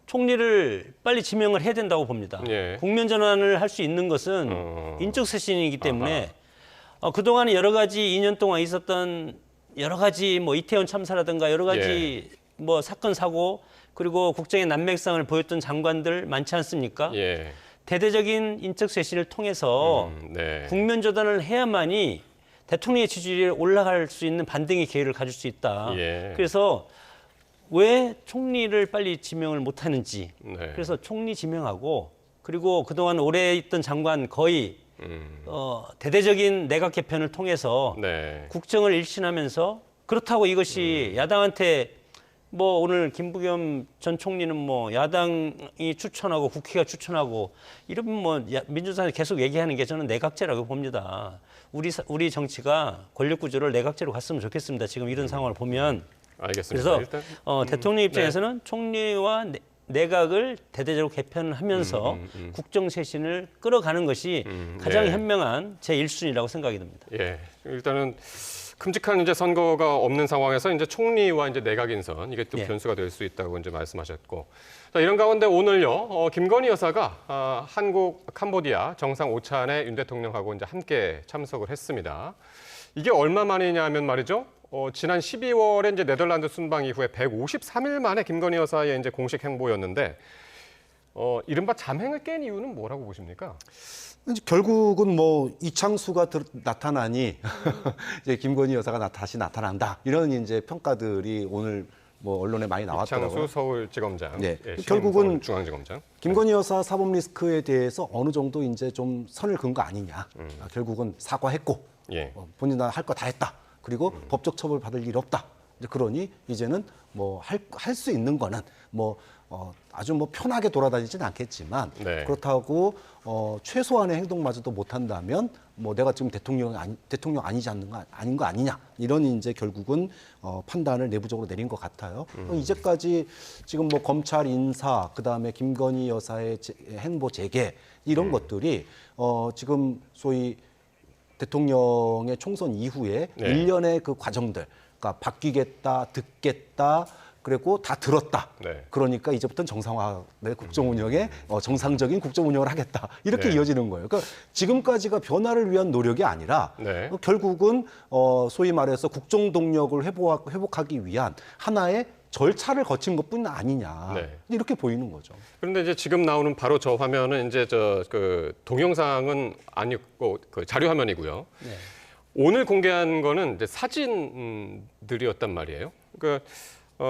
총리를 빨리 지명을 해야 된다고 봅니다. 예. 국면 전환을 할 수 있는 것은 인적 쇄신이기 때문에 그동안 여러 가지 2년 동안 있었던 여러 가지 뭐 이태원 참사라든가 여러 가지 뭐 사건 사고 그리고 국정의 난맥상을 보였던 장관들 많지 않습니까? 예. 대대적인 인적 쇄신을 통해서 네. 국면 전환을 해야만이 대통령의 지지율이 올라갈 수 있는 반등의 기회를 가질 수 있다. 예. 그래서 왜 총리를 빨리 지명을 못 하는지. 네. 그래서 총리 지명하고 그리고 그동안 오래 있던 장관 거의 대대적인 내각 개편을 통해서 네. 국정을 일신하면서 그렇다고 이것이 야당한테 뭐 오늘 김부겸 전 총리는 뭐 야당이 추천하고 국회가 추천하고 이러면 뭐 민주당이 계속 얘기하는 게 저는 내각제라고 봅니다. 우리 정치가 권력 구조를 내각제로 갔으면 좋겠습니다. 지금 이런 상황을 보면 알겠습니다. 그래서 일단 대통령 입장에서는 총리와 내각을 대대적으로 개편하면서 국정 쇄신을 끌어가는 것이 가장 네. 현명한 제 1순위라고 생각이 듭니다. 예. 일단은 큼직한 이제 선거가 없는 상황에서 이제 총리와 이제 내각 인선 이게 또 예. 변수가 될 수 있다고 이제 말씀하셨고, 자, 이런 가운데 오늘요 김건희 여사가 한국 캄보디아 정상 오찬에 윤 대통령하고 이제 함께 참석을 했습니다. 이게 얼마 만이냐면 말이죠. 지난 12월에 이제 네덜란드 순방 이후에 153일 만에 김건희 여사의 이제 공식 행보였는데 이른바 잠행을 깬 이유는 뭐라고 보십니까? 결국은 뭐 이창수가 나타나니 이제 김건희 여사가 다시 나타난다 이런 이제 평가들이 오늘 뭐 언론에 많이 나왔더라고요. 이창수 서울지검장, 네. 예, 결국은 중앙지검장. 김건희 여사 사법 리스크에 대해서 어느 정도 이제 좀 선을 그은 거 아니냐. 결국은 사과했고 예. 본인 할 거 다 했다. 그리고 법적 처벌 받을 일 없다. 이제 그러니 이제는 뭐 할 수 있는 거는 뭐 아주 뭐 편하게 돌아다니진 않겠지만 네. 그렇다고 최소한의 행동마저도 못 한다면 뭐 내가 지금 대통령 아니지 않는 거 아닌 거 아니냐 이런 이제 결국은 판단을 내부적으로 내린 것 같아요. 이제까지 지금 뭐 검찰 인사 그다음에 김건희 여사의 행보 재개 이런 것들이 지금 소위 대통령의 총선 이후에 네. 일련의 그 과정들, 그러니까 바뀌겠다, 듣겠다, 그리고 다 들었다. 네. 그러니까 이제부터는 정상화의 국정 운영에 정상적인 국정 운영을 하겠다. 이렇게 네. 이어지는 거예요. 그러니까 지금까지가 변화를 위한 노력이 아니라 네. 결국은 소위 말해서 국정 동력을 회복하기 위한 하나의 절차를 거친 것뿐 아니냐. 네. 이렇게 보이는 거죠. 그런데 이제 지금 나오는 바로 저 화면은 이제 그 동영상은 아니고 그 자료 화면이고요. 오늘 공개한 거는 이제 사진들이었단 말이에요. 그러니까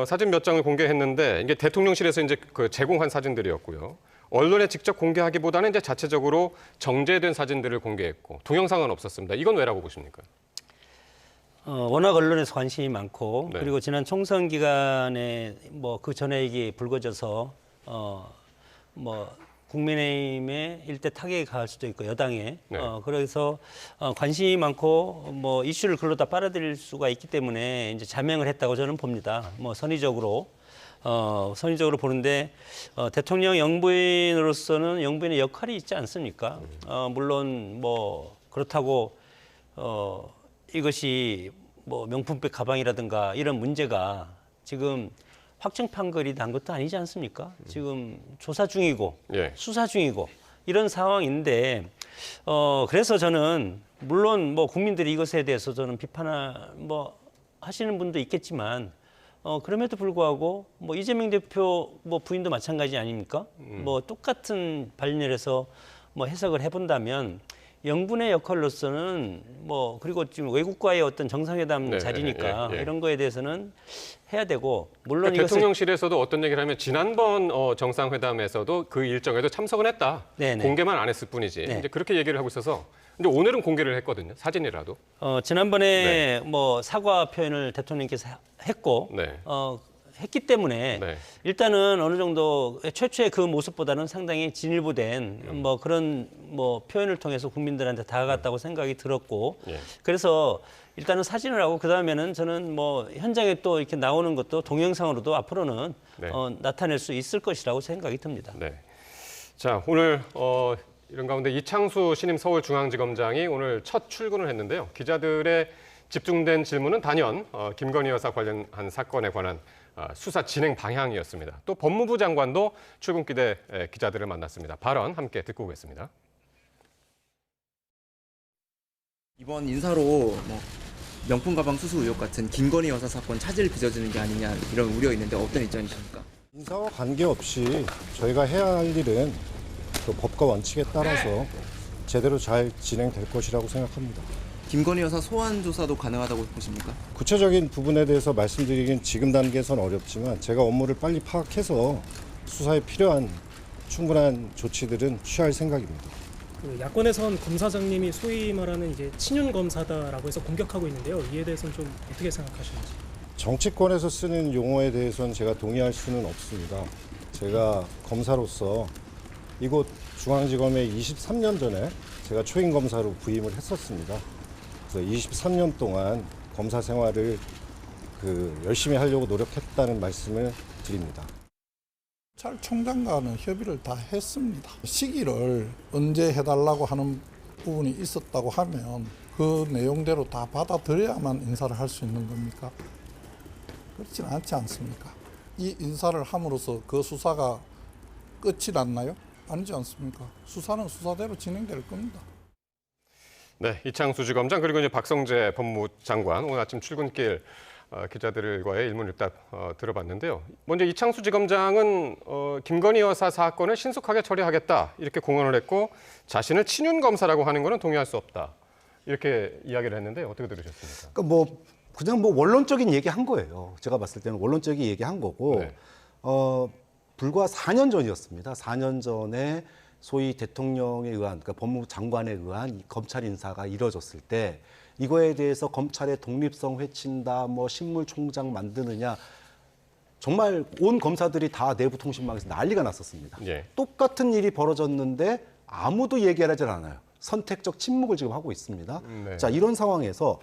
사진 몇 장을 공개했는데 이게 대통령실에서 이제 그 제공한 사진들이었고요. 언론에 직접 공개하기보다는 이제 자체적으로 정제된 사진들을 공개했고 동영상은 없었습니다. 이건 왜라고 보십니까? 워낙 언론에서 관심이 많고 네. 그리고 지난 총선 기간에 뭐 그 전에 이게 불거져서 뭐 국민의힘의 일대 타격이 가할 수도 있고 여당에 네. 그래서 관심이 많고 뭐 이슈를 글로다 빨아들일 수가 있기 때문에 이제 자명을 했다고 저는 봅니다. 뭐 선의적으로 보는데 대통령 영부인으로서는 영부인의 역할이 있지 않습니까? 물론 뭐 그렇다고 이것이 뭐 명품백 가방이라든가 이런 문제가 지금 확정 판결이 난 것도 아니지 않습니까? 지금 조사 중이고 예. 수사 중이고 이런 상황인데 그래서 저는 물론 뭐 국민들이 이것에 대해서 저는 뭐 하시는 분도 있겠지만 그럼에도 불구하고 뭐 이재명 대표 뭐 부인도 마찬가지 아닙니까? 뭐 똑같은 발언에서 뭐 해석을 해본다면 영분의 역할로서는 뭐 그리고 지금 외국과의 어떤 정상회담 네, 자리니까 예. 이런 거에 대해서는 해야 되고 물론 그러니까 이것을 대통령실에서도 어떤 얘기를 하면 지난번 정상회담에서도 그 일정에도 참석은 했다. 네네. 공개만 안 했을 뿐이지. 네. 이제 그렇게 얘기를 하고 있어서 근데 오늘은 공개를 했거든요. 사진이라도. 지난번에 뭐 사과 표현을 대통령께서 했고 네. 했기 때문에 네. 일단은 어느 정도 최초의 그 모습보다는 상당히 진일보된 뭐 그런 뭐 표현을 통해서 국민들한테 다가갔다고 생각이 들었고 예. 그래서 일단은 사진을 하고 그 다음에는 저는 뭐 현장에 또 이렇게 나오는 것도 동영상으로도 앞으로는 네. 나타낼 수 있을 것이라고 생각이 듭니다. 네. 자, 오늘 이런 가운데 이창수 신임 서울중앙지검장이 오늘 첫 출근을 했는데요. 기자들의 집중된 질문은 단연 김건희 여사 관련한 사건에 관한 수사 진행 방향이었습니다. 또 법무부 장관도 출근길에 기자들을 만났습니다. 발언 함께 듣고 오겠습니다. 이번 인사로 뭐 명품 가방 수수 의혹 같은 김건희 여사 사건 차질 빚어지는 게 아니냐 이런 우려 있는데 어떤 입장이십니까? 인사와 관계없이 저희가 해야 할 일은 그 법과 원칙에 따라서 제대로 잘 진행될 것이라고 생각합니다. 김건희 여사 소환 조사도 가능하다고 보십니까? 구체적인 부분에 대해서 말씀드리긴 지금 단계에선 어렵지만 제가 업무를 빨리 파악해서 수사에 필요한 충분한 조치들은 취할 생각입니다. 그 야권에선 검사장님이 소위 말하는 이제 친윤 검사다라고 해서 공격하고 있는데요. 이에 대해서는 좀 어떻게 생각하시는지? 정치권에서 쓰는 용어에 대해서는 제가 동의할 수는 없습니다. 제가 검사로서 이곳 중앙지검에 23년 전에 제가 초임 검사로 부임을 했었습니다. 그래서 23년 동안 검사 생활을 열심히 하려고 노력했다는 말씀을 드립니다. 검찰총장과는 협의를 다 했습니다. 시기를 언제 해달라고 하는 부분이 있었다고 하면 그 내용대로 다 받아들여야만 인사를 할 수 있는 겁니까? 그렇지는 않지 않습니까? 이 인사를 함으로써 그 수사가 끝이 났나요? 아니지 않습니까? 수사는 수사대로 진행될 겁니다. 네, 이창수 지검장 그리고 이제 박성재 법무부 장관 오늘 아침 출근길 기자들과의 일문일답 들어봤는데요. 먼저 이창수 지검장은 김건희 여사 사건을 신속하게 처리하겠다 이렇게 공언을 했고 자신을 친윤 검사라고 하는 것은 동의할 수 없다 이렇게 이야기를 했는데 어떻게 들으셨습니까? 그러니까 그냥 원론적인 얘기한 거예요. 제가 봤을 때는 원론적인 얘기한 거고 네. 불과 4년 전이었습니다. 4년 전에 소위 대통령에 의한, 그러니까 법무부 장관에 의한 이 검찰 인사가 이뤄졌을 때 이거에 대해서 검찰의 독립성 회친다, 뭐 신물총장 만드느냐, 정말 온 검사들이 다 내부 통신망에서 난리가 났었습니다. 예. 똑같은 일이 벌어졌는데 아무도 얘기하지 않아요. 선택적 침묵을 지금 하고 있습니다. 네. 자, 이런 상황에서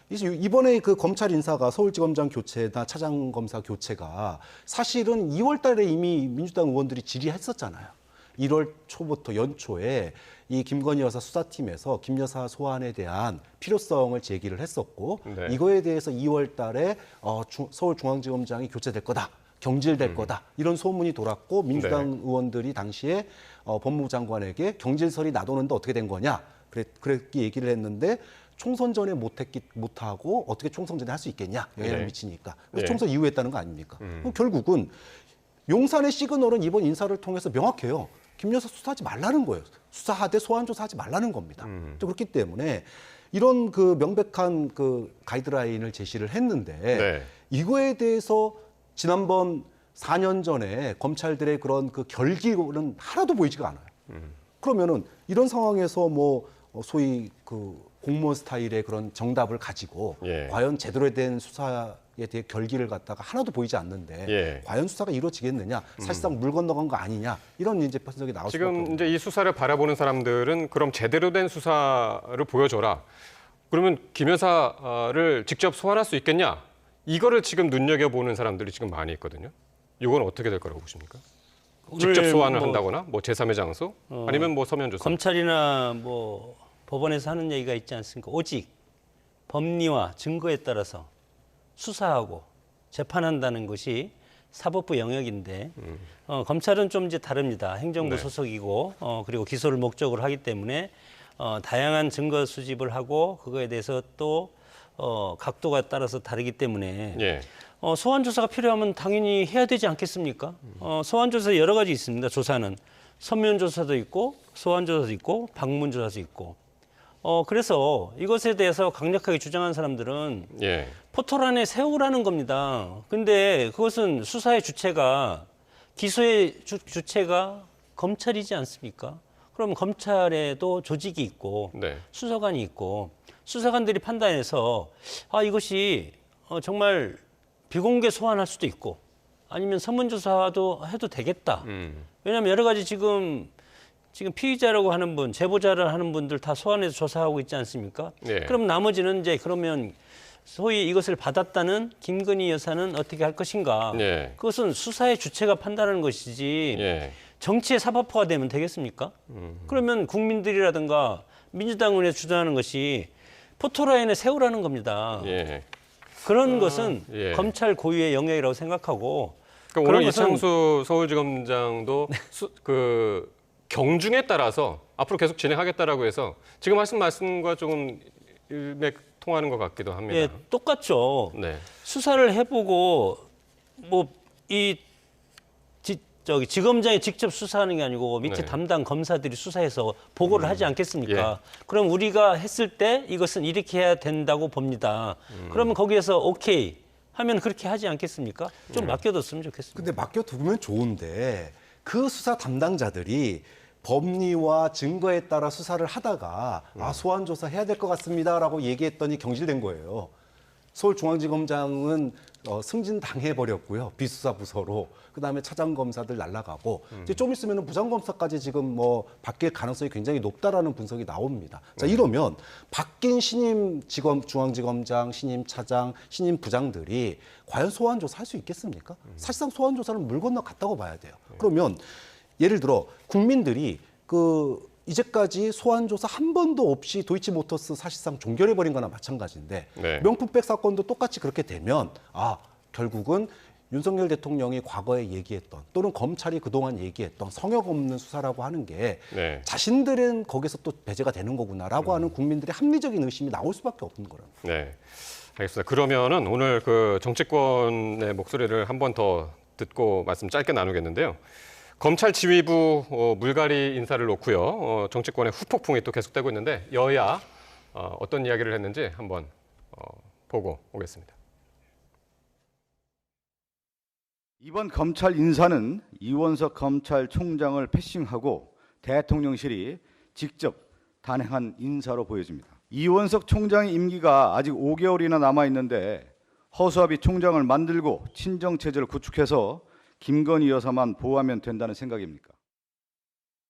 이번에 그 검찰 인사가 서울지검장 교체나 차장검사 교체가 사실은 2월 달에 이미 민주당 의원들이 질의했었잖아요. 1월 초부터 연초에 이 김건희 여사 수사팀에서 김 여사 소환에 대한 필요성을 제기를 했었고 네. 이거에 대해서 2월 달에 서울중앙지검장이 교체될 거다. 경질될 거다. 이런 소문이 돌았고 민주당 네. 의원들이 당시에 법무부 장관에게 경질설이 나도는데 어떻게 된 거냐. 그렇게 얘기를 했는데 총선 전에 못하고 어떻게 총선 전에 할 수 있겠냐. 영향을 네. 미치니까. 그래서 네. 총선 이후에 했다는 거 아닙니까? 그럼 결국은 용산의 시그널은 이번 인사를 통해서 명확해요. 김 여사 수사하지 말라는 거예요. 수사하되 소환 조사하지 말라는 겁니다. 그렇기 때문에 이런 그 명백한 그 가이드라인을 제시를 했는데 네. 이거에 대해서 지난번 4년 전에 검찰들의 그런 그 결기는 하나도 보이지가 않아요. 그러면은 이런 상황에서 뭐 소위 그 공무원 스타일의 그런 정답을 가지고 예. 과연 제대로 된 수사에 대해 결기를 갖다가 하나도 보이지 않는데 예. 과연 수사가 이루어지겠느냐, 사실상 물 건너간 거 아니냐 이런 이제 분석이 나올 수밖에 지금 없는. 이제 이 수사를 바라보는 사람들은 그럼 제대로 된 수사를 보여줘라. 그러면 김 여사를 직접 소환할 수 있겠냐? 이거를 지금 눈여겨보는 사람들이 지금 많이 있거든요. 이건 어떻게 될 거라고 보십니까? 직접 오늘 소환을 뭐 한다거나 뭐 제3의 장소 아니면 뭐 서면 조사. 검찰이나 뭐 법원에서 하는 얘기가 있지 않습니까? 오직 법리와 증거에 따라서 수사하고 재판한다는 것이 사법부 영역인데 검찰은 좀 이제 다릅니다. 행정부 네. 소속이고 그리고 기소를 목적으로 하기 때문에 다양한 증거 수집을 하고 그거에 대해서 또 각도가 따라서 다르기 때문에 예. 소환 조사가 필요하면 당연히 해야 되지 않겠습니까? 소환 조사 여러 가지 있습니다. 조사는 서면 조사도 있고 소환 조사도 있고 방문 조사도 있고. 그래서 이것에 대해서 강력하게 주장한 사람들은 예. 포털 안에 세우라는 겁니다. 근데 그것은 수사의 주체가 기소의 주체가 검찰이지 않습니까? 그럼 검찰에도 조직이 있고 네. 수사관이 있고 수사관들이 판단해서 이것이 정말 비공개 소환할 수도 있고 아니면 서문조사도 해도 되겠다. 왜냐하면 여러 가지 지금 피의자라고 하는 분, 제보자를 하는 분들 다 소환해서 조사하고 있지 않습니까? 네. 그럼 나머지는 이제 그러면 소위 이것을 받았다는 김건희 여사는 어떻게 할 것인가? 네. 그것은 수사의 주체가 판단하는 것이지 예. 정치의 사법화가 되면 되겠습니까? 그러면 국민들이라든가 민주당을 주장하는 것이 포토라인에 세우라는 겁니다. 예. 그런 것은 예. 검찰 고유의 영역이라고 생각하고 그러니까 그런 오늘 것은- 이창수 서울지검장도 그 경중에 따라서 앞으로 계속 진행하겠다라고 해서 지금 하신 말씀과 조금 일맥통하는 것 같기도 합니다. 예, 똑같죠. 네. 수사를 해보고 지검장이 직접 수사하는 게 아니고 밑에 네. 담당 검사들이 수사해서 보고를 하지 않겠습니까? 그럼 우리가 했을 때 이것은 이렇게 해야 된다고 봅니다. 그러면 거기에서 오케이 하면 그렇게 하지 않겠습니까? 좀 맡겨뒀으면 좋겠습니다. 근데 맡겨두면 좋은데 그 수사 담당자들이 법리와 증거에 따라 수사를 하다가 소환 조사 해야 될 것 같습니다라고 얘기했더니 경질된 거예요. 서울중앙지검장은 승진 당해버렸고요. 비수사 부서로. 그다음에 차장 검사들 날라가고 이제 좀 있으면 부장 검사까지 지금 뭐 바뀔 가능성이 굉장히 높다라는 분석이 나옵니다. 자, 이러면 바뀐 신임 중앙지검장, 신임 차장, 신임 부장들이 과연 소환 조사 할 수 있겠습니까? 사실상 소환 조사는 물 건너 갔다고 봐야 돼요. 그러면 예를 들어 국민들이 이제까지 소환 조사 한 번도 없이 도이치모터스 사실상 종결해 버린 거나 마찬가지인데 네. 명품백 사건도 똑같이 그렇게 되면 결국은 윤석열 대통령이 과거에 얘기했던 또는 검찰이 그동안 얘기했던 성역 없는 수사라고 하는 게 네. 자신들은 거기서 또 배제가 되는 거구나라고 하는 국민들의 합리적인 의심이 나올 수밖에 없는 거라는 거예요. 네. 알겠습니다. 그러면은 오늘 그 정치권의 목소리를 한 번 더 듣고 말씀 짧게 나누겠는데요. 검찰 지휘부 물갈이 인사를 놓고요. 정치권의 후폭풍이 또 계속되고 있는데 여야 어떤 이야기를 했는지 한번 보고 오겠습니다. 이번 검찰 인사는 이원석 검찰총장을 패싱하고 대통령실이 직접 단행한 인사로 보여집니다. 이원석 총장의 임기가 아직 5개월이나 남아있는데 허수아비 총장을 만들고 친정체제를 구축해서 김건희 여사만 보호하면 된다는 생각입니까?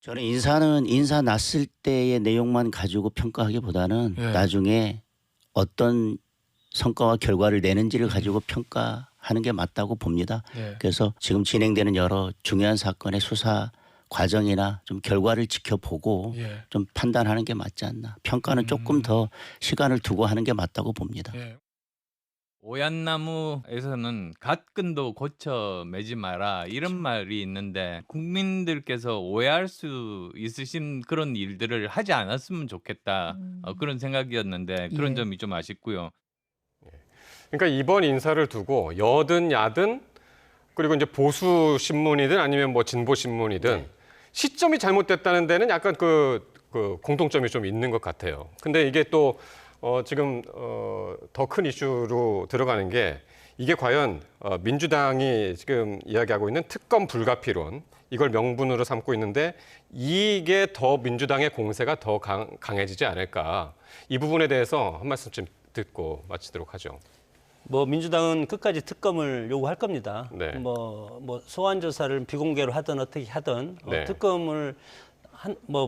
저는 인사는 인사 났을 때의 내용만 가지고 평가하기보다는 나중에 어떤 성과와 결과를 내는지를 가지고 평가하는 게 맞다고 봅니다. 그래서 지금 진행되는 여러 중요한 사건의 수사 과정이나 좀 결과를 지켜보고 좀 판단하는 게 맞지 않나. 평가는 조금 더 시간을 두고 하는 게 맞다고 봅니다. 오얏나무에서는 갓근도 고쳐 매지 마라 이런 말이 있는데 국민들께서 오해할 수 있으신 그런 일들을 하지 않았으면 좋겠다 그런 생각이었는데 그런 점이 좀 아쉽고요. 그러니까 이번 인사를 두고 여든 야든 그리고 이제 보수 신문이든 아니면 뭐 진보 신문이든 시점이 잘못됐다는 데는 약간 그 공통점이 좀 있는 것 같아요. 근데 이게 또 지금 더 큰 이슈로 들어가는 게 이게 과연 민주당이 지금 이야기하고 있는 특검 불가피론 이걸 명분으로 삼고 있는데 이게 더 민주당의 공세가 더 강해지지 않을까. 이 부분에 대해서 한 말씀 좀 듣고 마치도록 하죠. 뭐 민주당은 끝까지 특검을 요구할 겁니다. 네. 뭐 소환 조사를 비공개로 하든 어떻게 하든 네. 특검을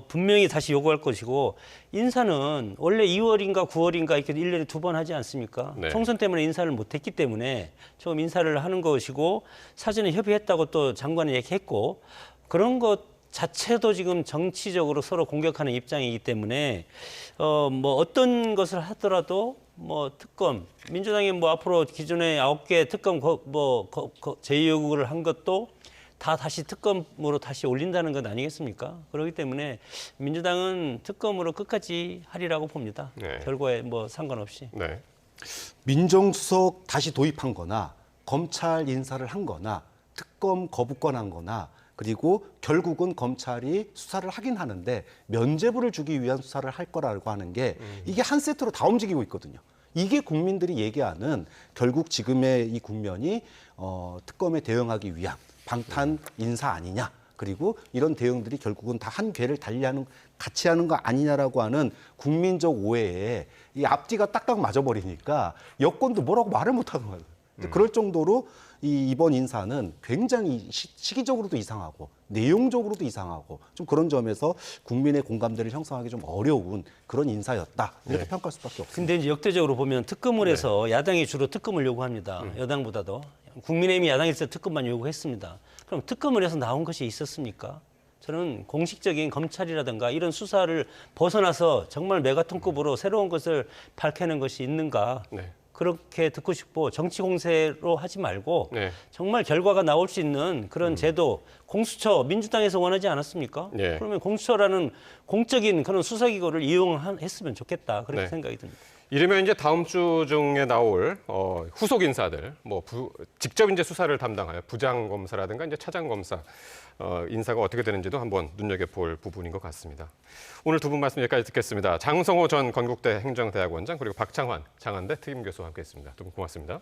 분명히 다시 요구할 것이고 인사는 원래 2월인가 9월인가 이렇게 1년에 2번 하지 않습니까? 네. 총선 때문에 인사를 못했기 때문에 처음 인사를 하는 것이고 사전에 협의했다고 또 장관이 얘기했고 그런 것 자체도 지금 정치적으로 서로 공격하는 입장이기 때문에 뭐 어떤 것을 하더라도 뭐 특검 민주당이 뭐 앞으로 기존에 9개 특검 제의 요구를 한 것도 다 다시 특검으로 다시 올린다는 것 아니겠습니까? 그렇기 때문에 민주당은 특검으로 끝까지 하리라고 봅니다. 네. 결과에 뭐 상관없이. 네. 민정수석 다시 도입한 거나 검찰 인사를 한 거나 특검 거부권 한 거나 그리고 결국은 검찰이 수사를 하긴 하는데 면죄부를 주기 위한 수사를 할 거라고 하는 게 이게 한 세트로 다 움직이고 있거든요. 이게 국민들이 얘기하는 결국 지금의 이 국면이 특검에 대응하기 위한 방탄 인사 아니냐. 그리고 이런 대응들이 결국은 다 한 궤를 같이 하는 거 아니냐라고 하는 국민적 오해에 이 앞뒤가 딱딱 맞아버리니까 여권도 뭐라고 말을 못하는 거예요. 그럴 정도로 이번 인사는 굉장히 시기적으로도 이상하고 내용적으로도 이상하고 좀 그런 점에서 국민의 공감대를 형성하기 좀 어려운 그런 인사였다. 이렇게 평가할 수밖에 없습니다. 근데 이제 역대적으로 보면 특검을 해서 야당이 주로 특검을 요구합니다. 여당보다도. 국민의힘이 야당일 때 특검만 요구했습니다. 그럼 특검을 해서 나온 것이 있었습니까? 저는 공식적인 검찰이라든가 이런 수사를 벗어나서 정말 메가톤급으로 새로운 것을 밝혀낸 것이 있는가? 네. 그렇게 듣고 싶고 정치 공세로 하지 말고 네. 정말 결과가 나올 수 있는 그런 제도, 공수처 민주당에서 원하지 않았습니까? 네. 그러면 공수처라는 공적인 그런 수사기구를 이용했으면 좋겠다 그렇게 네. 생각이 듭니다. 이러면 이제 다음 주 중에 나올 후속 인사들, 직접 이제 수사를 담당하여 부장 검사라든가 이제 차장 검사 인사가 어떻게 되는지도 한번 눈여겨볼 부분인 것 같습니다. 오늘 두 분 말씀 여기까지 듣겠습니다. 장성호 전 건국대 행정대학원장 그리고 박창환 장안대 특임교수와 함께했습니다. 두 분 고맙습니다.